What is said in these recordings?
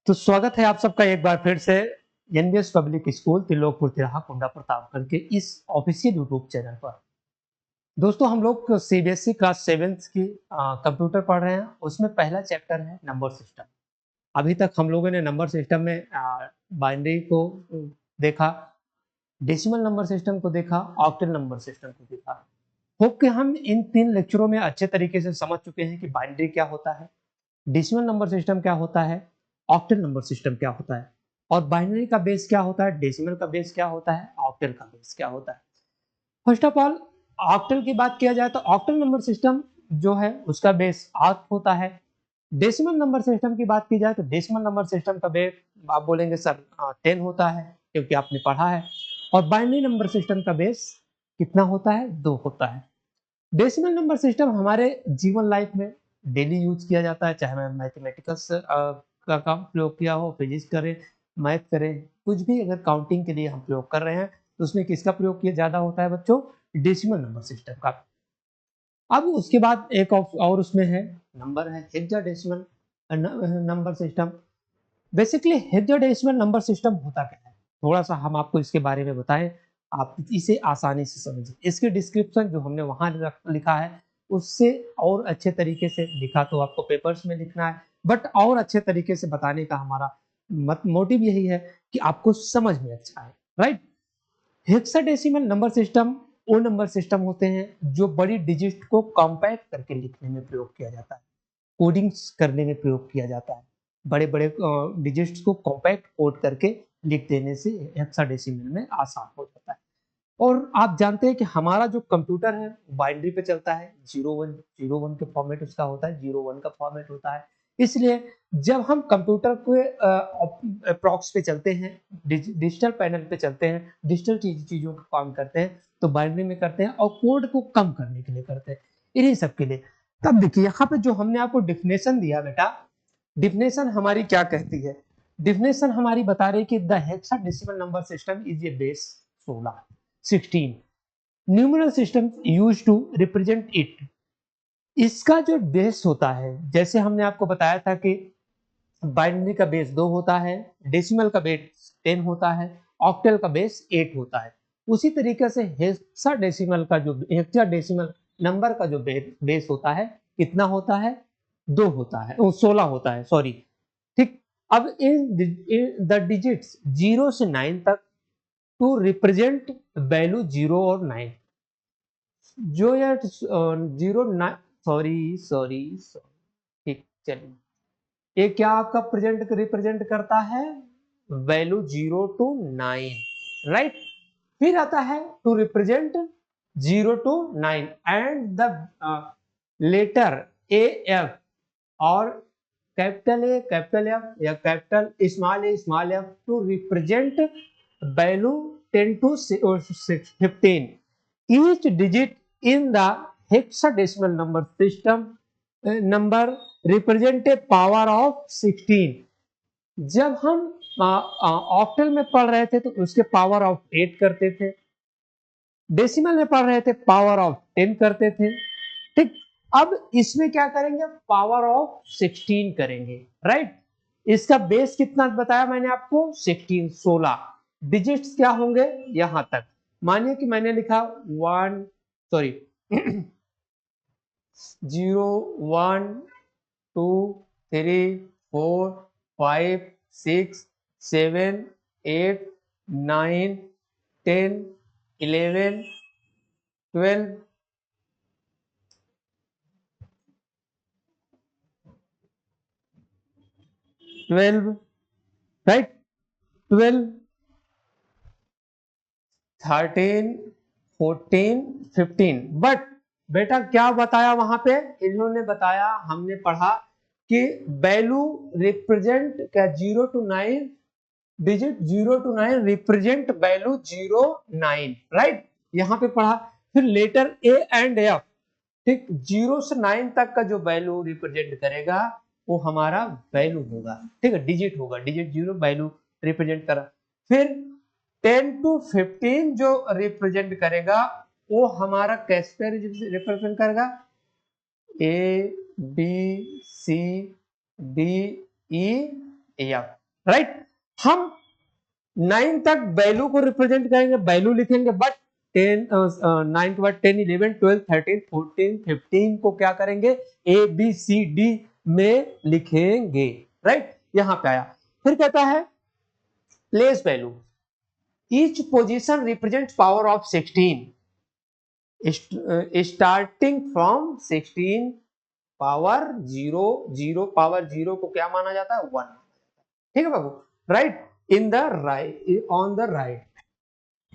तो स्वागत है आप सबका एक बार फिर से एनबीएस पब्लिक स्कूल त्रिलोकपुर तिराहा कुंडा प्रतापगढ़ के इस ऑफिशियल यूट्यूब चैनल पर। दोस्तों हम लोग सीबीएसई क्लास 7th की कंप्यूटर पढ़ रहे हैं। उसमें पहला चैप्टर है नंबर सिस्टम। अभी तक हम लोगों ने नंबर सिस्टम में बाइनरी को देखा, डेसिमल नंबर सिस्टम को देखा, ऑक्टल नंबर सिस्टम को देखा। होप कि हम इन 3 लेक्चरों में अच्छे तरीके से समझ चुके हैं कि बाइनरी क्या होता है, डेसिमल नंबर सिस्टम क्या होता है, ऑक्टल नंबर सिस्टम क्या होता है और बाइनरी का बेस क्या होता है, डेसिमल का बेस क्या होता है, ऑक्टल का बेस क्या होता है। फर्स्ट ऑफ ऑल ऑक्टल की बात किया जाए तो ऑक्टल नंबर सिस्टम जो है उसका बेस 8 होता है। डेसिमल नंबर सिस्टम की बात की जाए तो डेसिमल नंबर सिस्टम का बेस आप बोलेंगे सर 10 होता है क्योंकि आपने पढ़ा है। और बाइनरी नंबर सिस्टम का बेस कितना होता है, 2 होता है। डेसिमल नंबर सिस्टम हमारे जीवन लाइफ में डेली यूज किया जाता है, चाहे मैं मैथमेटिक्स का काम प्रयोग किया हो, फिजिक्स करें, मैथ करें, कुछ भी अगर काउंटिंग के लिए हम प्रयोग कर रहे हैं तो उसमें किसका प्रयोग किया ज्यादा होता है बच्चों, डेसिमल नंबर सिस्टम का। अब उसके बाद एक और उसमें है नंबर है hexadecimal number system. Basically hexadecimal number system होता क्या है, थोड़ा सा हम आपको इसके बारे में बताएं, आप इसे आसानी से समझें। इसके डिस्क्रिप्शन जो हमने वहां लिखा है उससे और अच्छे तरीके से लिखा तो आपको पेपर्स में लिखना है, बट और अच्छे तरीके से बताने का हमारा मोटिव यही है कि आपको समझ में अच्छा आए, राइट। हेक्साडेसिमल नंबर सिस्टम वो नंबर सिस्टम होते हैं जो बड़ी डिजिट को कॉम्पैक्ट करके लिखने में प्रयोग किया जाता है, कोडिंग्स करने में प्रयोग किया जाता है। बड़े बड़े डिजिट्स को कॉम्पैक्ट कोड करके लिख देने से हेक्साडेसिमल में आसान हो जाता है। और आप जानते हैं कि हमारा जो कंप्यूटर है बाइनरी पे चलता है, 01 के फॉर्मेट उसका होता है, 01 का फॉर्मेट होता है। इसलिए जब हम कंप्यूटर के अप्रॉक्स पे चलते हैं, डिजिटल पैनल पे चलते हैं, डिजिटल चीजों का काम करते हैं तो बाइनरी में करते हैं और कोड को कम करने के लिए करते हैं, इन्हीं सब के लिए। तब देखिए यहाँ पे जो हमने आपको डिफिनेशन दिया बेटा, डिफिनेशन हमारी क्या कहती है, डिफिनेशन हमारी बता रही है कि the hexadecimal number system is a base 16 numeral system use to represent it. इसका जो बेस होता है, जैसे हमने आपको बताया था कि बाइनरी का बेस 2 होता है, डेसिमल का बेस 10 होता है, ऑक्टल का बेस 8 होता है। उसी तरीके से हेक्साडेसिमल नंबर का जो बेस होता है कितना होता है, 2 होता है, 16 होता है, सॉरी। ठीक। अब इन द डिजिट्स 0 से 9 तक टू रिप्रेजेंट वैल्यू 0 और 9, जो यार 09, सॉरी सॉरी सॉरी, ठीक चलिए, ये क्या आपका प्रेजेंट रिप्रेजेंट करता है, वैल्यू 0 to 9, राइट। फिर आता है to represent 0 to 9 and the letter A F और कैपिटल ए कैपिटल एफ या capital small F to represent value 10 to 15। Each digit in the hexadecimal number system number represent a power of 16। जब हम octal में पढ़ रहे थे तो उसके पावर ऑफ 8 करते थे, डेसिमल में पढ़ रहे थे पावर ऑफ 10 करते थे। ठीक। अब इसमें क्या करेंगे, पावर ऑफ 16 करेंगे, राइट। इसका बेस कितना बताया मैंने आपको, 16, 16 डिजिट्स क्या होंगे यहां तक। मानिए कि मैंने लिखा 1, सॉरी 0 1 2 3 4 5 6 7 8 9 10 11 12 12, राइट, 12 13 14 15। बट बेटा क्या बताया वहां पे, इन्होंने बताया, हमने पढ़ा कि वैल्यू रिप्रेजेंट क्या 0 to 9, digit 0 to 9 represent value 0 9, right, यहां पे पढ़ा। फिर लेटर ए एंड एफ, ठीक, 0 से 9 तक का जो वैल्यू रिप्रेजेंट करेगा वो हमारा वैल्यू होगा, ठीक है, डिजिट होगा, डिजिट 0 वैल्यू रिप्रेजेंट करा। फिर 10 to 15 जो रिप्रेजेंट करेगा वो हमारा कैसे रिप्रेजेंट करेगा, A B C D E F, right. हम 9 तक वैल्यू को रिप्रेजेंट करेंगे, वैल्यू लिखेंगे, बट 10 9 के बाद 10 11 12 13 14 15 को क्या करेंगे, ए बी सी डी में लिखेंगे, राइट। यहां पे आया, फिर कहता है place value, each position represent power of 16 starting from 16 power 0, 0 power 0 को क्या माना जाता है, 1। ठीक है बाबू, right, in the right, on the right.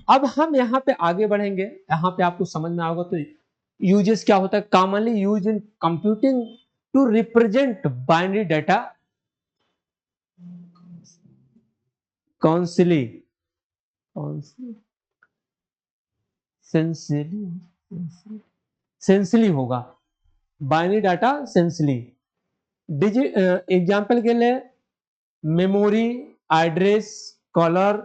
अब हम यहाँ पे आगे बढ़ेंगे, यहाँ पे आपको समझ में आएगा तो यूजेस क्या होता है, commonly use in computing to represent binary data concisely होगा, बाइनरी डाटा सेंसली। एग्जाम्पल के लिए memory, address, colour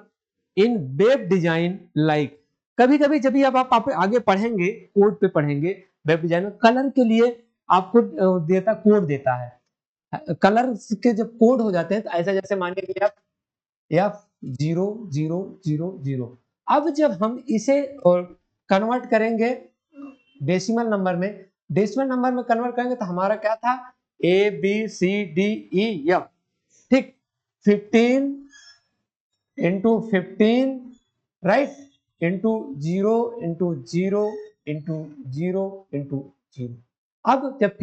in web design like. कभी कभी जब भी आप आगे पढ़ेंगे, कोड पे पढ़ेंगे, वेब डिजाइन में कलर के लिए आपको देता, कोड देता है। कलर के जब कोड हो जाते हैं तो ऐसा, जैसे मानिए कि आप F0000, अब जब हम इसे कन्वर्ट करेंगे डेसिमल नंबर में, डेसिमल नंबर में कन्वर्ट करेंगे तो हमारा क्या था, A B C D E F, ठीक। 15 into 15, right, into 0 into 0 into 0 into 0। अब जब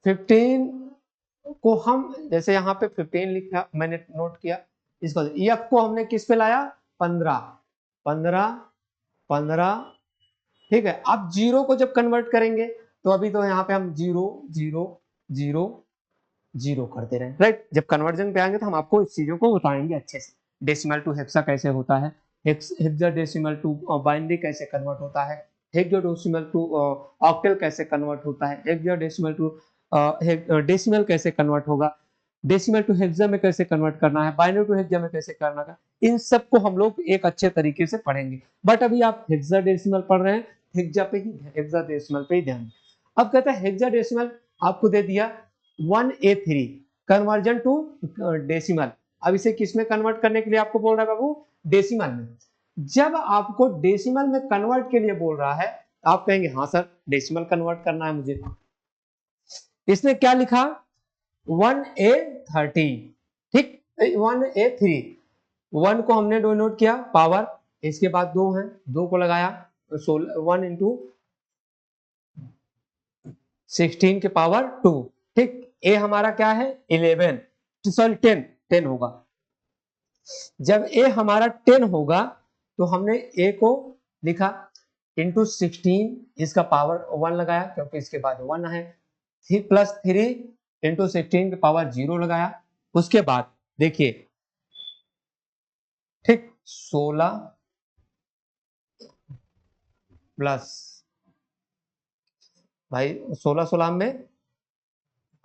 15 को हम, जैसे यहाँ पे 15 लिखा, मैंने नोट किया, इसको एफ को हमने किस पे लाया, 15 15 15, ठीक है। अब 0 को जब कन्वर्ट करेंगे तो अभी तो यहाँ पे हम 0 0 0 0 करते रहे, राइट। जब कन्वर्जन पे आएंगे तो हम आपको इस चीजों को बताएंगे अच्छे से, डेसिमल टू हेक्सा कैसे होता है, हेक्साडेसिमल टू बाइनरी कैसे कन्वर्ट होता है, हेक्साडेसिमल टू ऑक्टल कैसे कन्वर्ट होता है, हेक्साडेसिमल टू डेसिमल कैसे कन्वर्ट होगा, डेसिमल टू हेक्सा में कैसे कन्वर्ट करना है, बाइनरी टू हेक्सा में कैसे करना है, इन सब को हम लोग एक अच्छे तरीके से पढ़ेंगे। बट अभी आप हेक्साडेसिमल पढ़ रहे हैं, हेक्साडेसिमल पे ही ध्यान। अब कहता है हेक्साडेसिमल आपको दे दिया 1A3 कन्वर्जन टू डेसिमल। अब इसे किस में कन्वर्ट करने के लिए आपको बोल रहा है बाबू, डेसिमल में। जब आपको डेसिमल में कन्वर्ट के लिए बोल रहा है, आप कहेंगे हाँ सर डेसिमल कन्वर्ट करना है मुझे। इसने क्या लिखा, 1A30, ठीक, 1A3, 1 को हमने डोनोट किया पावर, इसके बाद 2 है, 2 को लगाया, 1 इंटू 16 के पावर 2, ठीक। ए हमारा क्या है, 11, सॉरी 10 होगा। जब ए हमारा 10 होगा तो हमने ए को लिखा इंटू 16, इसका पावर 1 लगाया क्योंकि इसके बाद 1 है, प्लस 3 इंटू 16 के पावर 0 लगाया। उसके बाद देखिए, ठीक, 16 प्लस, भाई 16 16 में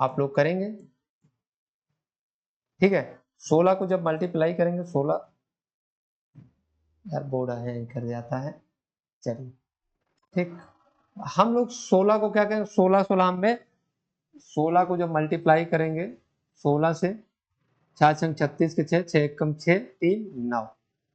आप लोग करेंगे, ठीक है। 16 को जब मल्टीप्लाई करेंगे, 16, यार बोर्ड है कर जाता है, चलिए, ठीक। हम लोग 16 को क्या करेंगे, 16 16 में 16 को जब मल्टीप्लाई करेंगे 16 से, 4 छंग 36 के 6, 6 एक कम 6, 3 9,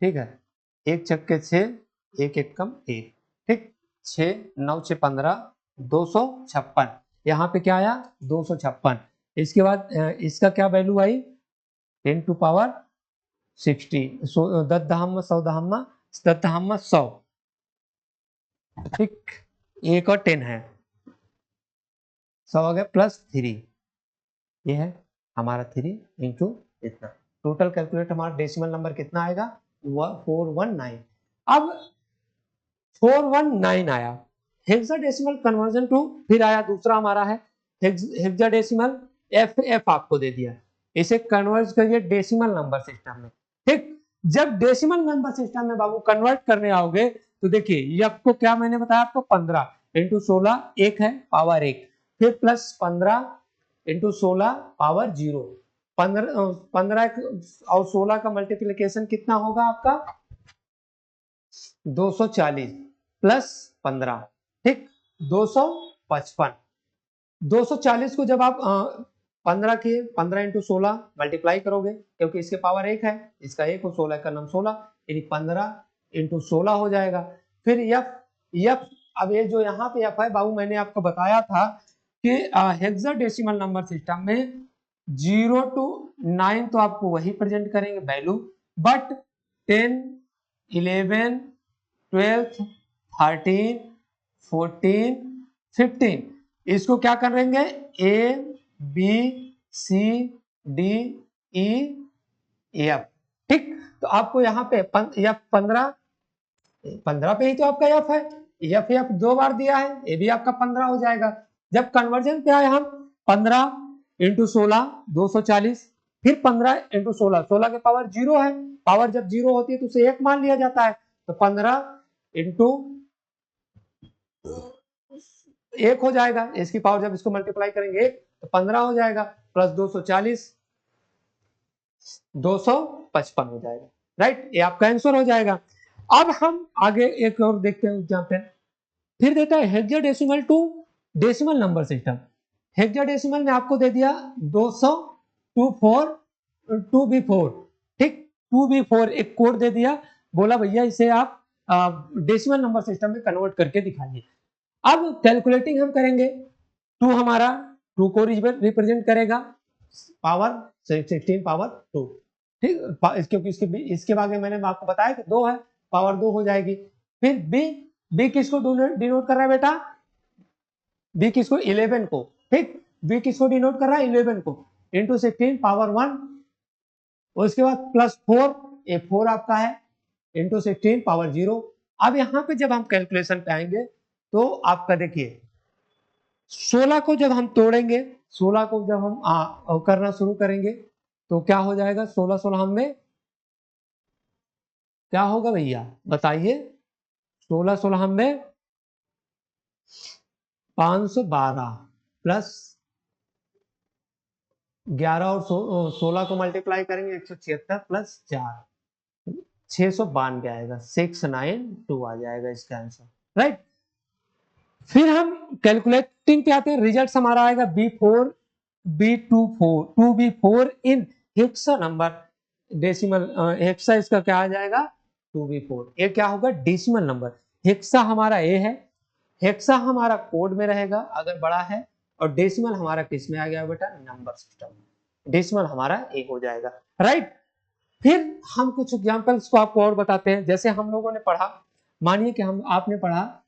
ठीक है। 1 छक के 6, 1 एक कम 1, ठीक। 6 9 6 15, 256। यहाँ पे क्या आया, 256। इसके बाद इसका क्या वैल्यू आई, 10 टू पावर 60, 10 दहम 100 दहम 10 दहम 100, ठीक। 1 और 10 है, 100 आ गया, प्लस 3, ये है हमारा 3 इंटू इतना। टोटल कैलकुलेट हमारा डेसिमल नंबर कितना आएगा, 419। अब 419 आया, हेक्साडेसिमल कन्वर्जन टू, फिर आया दूसरा हमारा है हेक्साडेसिमल, एफ आपको दे दिया, इसे कन्वर्ट करिए डेसिमल नंबर सिस्टम में, ठीक। जब डेसिमल नंबर सिस्टम में बाबू कन्वर्ट करने आओगे तो देखिए एफ को क्या मैंने बताया आपको, 15 इंटू 16, 1 है पावर 1, फिर प्लस 15 इंटू 16 पावर 0, 15 और 16 का मल्टीप्लीकेशन कितना होगा आपका, 240 प्लस 15, ठीक, 255। 240 को जब आप 15 इंटू 16 मल्टीप्लाई करोगे, क्योंकि इसके पावर 1 है, इसका 1 और 16 का नाम 16, यानी 15 इंटू 16 हो जाएगा। फिर यफ अब ये जो यहाँ पे एफ है बाबू, मैंने आपको बताया था कि हेक्साडेसिमल नंबर सिस्टम में 0 to 9 तो आपको वही प्रेजेंट करेंगे वैल्यू, बट 10, 11, 12, 13, 14, 15 इसको क्या करेंगे, A B C D E F. ठीक, तो आपको यहाँ पे एफ 15 पे ही तो आपका एफ है, एफ 2 बार दिया है, ये भी आपका 15 हो जाएगा। जब कन्वर्जन पे आए हम 15 इंटू 16 240, फिर 15 इंटू 16, 16 के पावर 0 है, पावर जब 0 होती है तो उसे 1 मान लिया जाता है, तो 15 इंटू 1 हो जाएगा, इसकी पावर जब इसको मल्टीप्लाई करेंगे तो 15 हो जाएगा, प्लस 240 255 हो जाएगा। राइट, ये आपका आंसर हो जाएगा। अब हम आगे एक और देखते हैं एग्जांपल, फिर देता है hexadecimal to decimal number system. Hexadecimal में आपको दे दिया 200 2b4, ठीक, 2b4 एक कोड दे दिया, बोला भैया इसे आप डेसिमल नंबर सिस्टम में कन्वर्ट करके दिखाइए। अब कैलकुलेटिंग हम करेंगे, 2 हमारा 2 को रिप्रेजेंट करेगा, पावर 16 पावर 2, ठीक, क्योंकि इसके बाद में मैंने आपको बताया कि 2 है, पावर 2 हो जाएगी। फिर बी किसको डिनोट कर रहा है बेटा, बी किसको, 11 को, ठीक, बी किसको डिनोट कर रहा है, 11 को, इंटू 16 पावर 1, उसके बाद प्लस 4, ये 4 आपका है, इंटू 16 पावर 0। अब यहाँ पे जब हम कैलकुलेशन पे आएंगे तो आपका देखिए 16 को जब हम तोड़ेंगे, 16 को जब हम करना शुरू करेंगे तो क्या हो जाएगा, 16 16 हमें क्या होगा भैया बताइए, 16 16 हमें 512 प्लस 11 और 16 को मल्टीप्लाई करेंगे 176 प्लस 4 692 आएगा, 692 आ जाएगा इसका आंसर। राइट, फिर हम कैलकुलेटिंग पे आते हैं, रिजल्ट हमारा आएगा B4 इन हेक्सा नंबर डेसिमल, हेक्सा इसका क्या आ जाएगा 2b4, ये क्या होगा डेसिमल नंबर, हेक्सा हमारा ए है, हेक्सा हमारा कोड में रहेगा अगर बड़ा है, और डेसिमल हमारा किस में आ गया बेटा, नंबर सिस्टम में, डेसिमल हमारा ए हो जाएगा। राइट, फिर हम कुछ एग्जांपल्स को आपको और बताते हैं, जैसे हम लोगों ने पढ़ा, मानिए कि आपने पढ़ा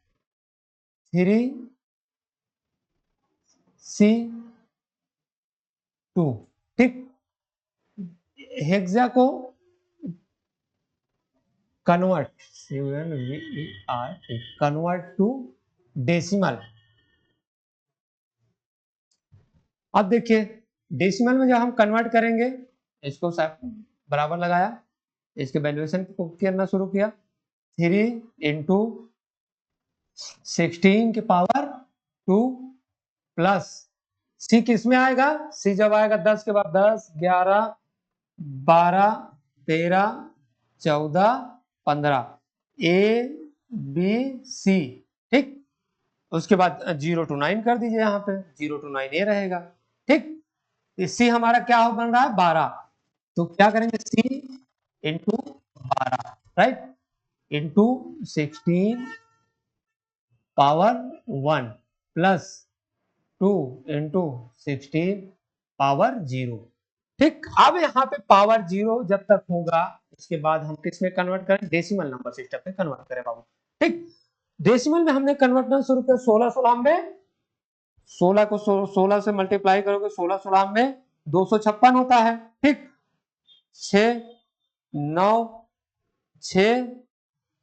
3C2, ठीक, हेक्सा को कन्वर्ट टू डेसिमल। अब देखिए डेसिमल में जब हम कन्वर्ट करेंगे, इसको बराबर लगाया, इसके वैल्यूएशन को करना शुरू किया, 3 इंटू 16 के पावर 2 प्लस सी किस में आएगा, सी जब आएगा 10 के बाद 10 11 12 13 14 15 ए बी सी, ठीक, उसके बाद 0 to 9 कर दीजिए, यहाँ पे 0 to 9 ये रहेगा, ठीक, सी हमारा क्या हो बन रहा है 12, तो क्या करेंगे C into 12, right, into 16 power 1 plus 2 into 16 power 0, ठीक। अब यहाँ पे पावर 0 जब तक होगा, इसके बाद हम किस में कन्वर्ट करें, डेसिमल नंबर सिस्टम में कन्वर्ट करें बाबू, ठीक। डेसिमल में हमने कन्वर्ट करना शुरू किया, 16 16 में 16 को 16 से मल्टीप्लाई करोगे, 16 16 में 256 होता है, ठीक, 6 9 6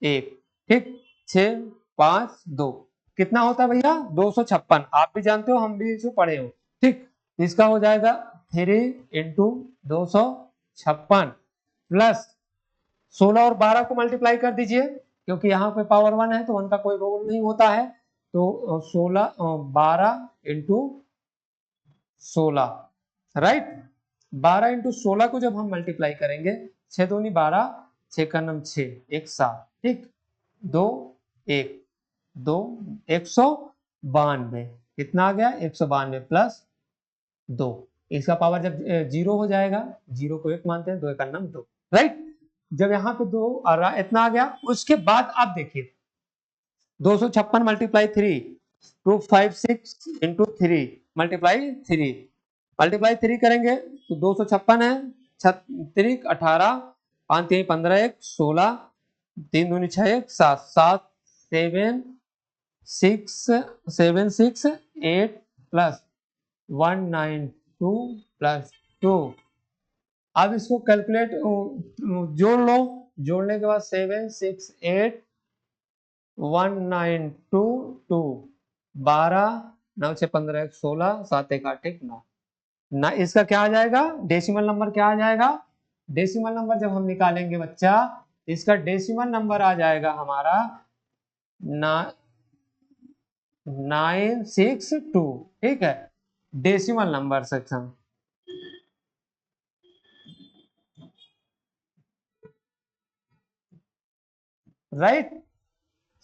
1, ठीक, 6 5 2 कितना होता है भैया 256, आप भी जानते हो हम भी इसे पढ़े हो, ठीक, इसका हो जाएगा 3 इंटू 256 प्लस 16 और 12 को मल्टीप्लाई कर दीजिए, क्योंकि यहाँ पे पावर 1 है तो 1 का कोई रोल नहीं होता है, तो 12 इंटू 16, राइट, 12 इंटू 16 को जब हम मल्टीप्लाई करेंगे, 6 दूनी 12 6 का नम 6 1 7, ठीक, 2 1 2 192, कितना आ गया 192 प्लस 2, इसका पावर जब 0 हो जाएगा, 0 को 1 मानते हैं, 2 का नाम 2, राइट। जब यहाँ पे 2 आ रहा इतना आ गया, उसके बाद आप देखिए 256 मल्टीप्लाई 3 256 इंटू 3 मल्टीप्लाई 3 करेंगे तो 256 है, 36 18 5 3 15 1 16 3 दूनी 6 1 7 7 7 6 7 6 8 प्लस 192 प्लस 2। अब इसको कैलकुलेट जोड़ लो, जोड़ने के बाद 7 6 8 192 2 12 9 6 15 1 16 7 1 8 1 9 ना, इसका क्या आ जाएगा डेसिमल नंबर, क्या आ जाएगा डेसिमल नंबर जब हम निकालेंगे बच्चा, इसका डेसिमल नंबर आ जाएगा हमारा 962, ठीक है, डेसिमल नंबर सेक्शन, राइट।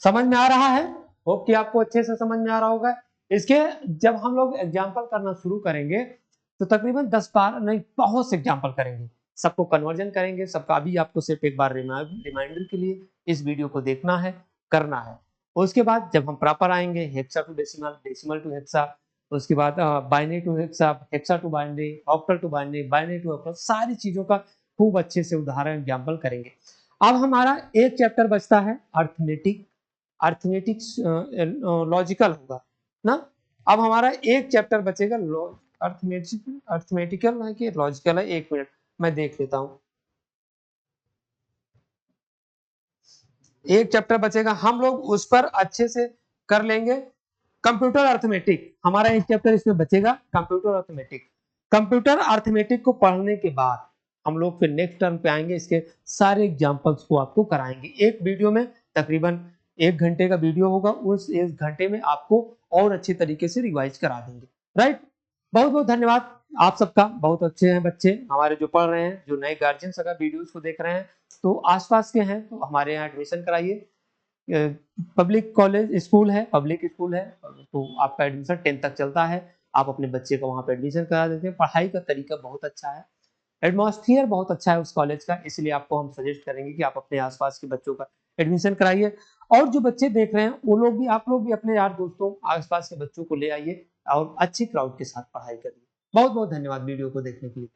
समझ में आ रहा है? होप कि आपको अच्छे से समझ में आ रहा होगा। इसके जब हम लोग एग्जाम्पल करना शुरू करेंगे तो तकरीबन 10-12 नहीं, बहुत से एग्जाम्पल करेंगे, सबको कन्वर्जन करेंगे, सबका अभी आपको सिर्फ एक बार रिमाइंडर के लिए इस वीडियो को देखना है, करना है। उसके बाद जब हम प्रॉपर आएंगे hexa to decimal, decimal to hexa, उसके बाद binary to hexa, hexa to binary, octal to binary, binary to octal, सारी चीजों का खूब अच्छे से उदाहरण एग्जाम्पल करेंगे। अब हमारा एक चैप्टर बचता है अर्थमेटिक, अर्थमेटिक्स लॉजिकल होगा ना। अब हमारा एक चैप्टर बचेगा अर्थमेटिकल है कि लॉजिकल है, 1 मिनट मैं देख लेता हूं। एक चैप्टर बचेगा, हम लोग उस पर अच्छे से कर लेंगे। कंप्यूटर अर्थमेटिक हमारा एक चैप्टर इसमें बचेगा, कंप्यूटर अर्थमेटिक। कंप्यूटर अर्थमेटिक को पढ़ने के बाद हम लोग फिर नेक्स्ट टर्म पे आएंगे, इसके सारे एग्जांपल्स को आपको कराएंगे एक वीडियो में। तकरीबन 1 घंटे का वीडियो होगा, उस 1 घंटे में आपको और अच्छे तरीके से रिवाइज करा देंगे, राइट। बहुत बहुत धन्यवाद आप सबका, बहुत अच्छे हैं बच्चे हमारे जो पढ़ रहे हैं। जो नए गार्जियंस अगर वीडियोस को देख रहे हैं तो आसपास के हैं तो हमारे यहाँ एडमिशन कराइए। पब्लिक कॉलेज स्कूल है, पब्लिक स्कूल है, तो आपका एडमिशन 10 तक चलता है। आप अपने बच्चे को वहाँ पे एडमिशन करा देते हैं। पढ़ाई का तरीका बहुत अच्छा है, एटमॉस्फेयर बहुत अच्छा है उस कॉलेज का, इसलिए आपको हम सजेस्ट करेंगे कि आप अपने आसपास के बच्चों का एडमिशन कराइए। और जो बच्चे देख रहे हैं वो लोग भी, आप लोग भी अपने यार दोस्तों आसपास के बच्चों को ले आइए और अच्छी क्राउड के साथ पढ़ाई करिए। बहुत बहुत धन्यवाद वीडियो को देखने के लिए।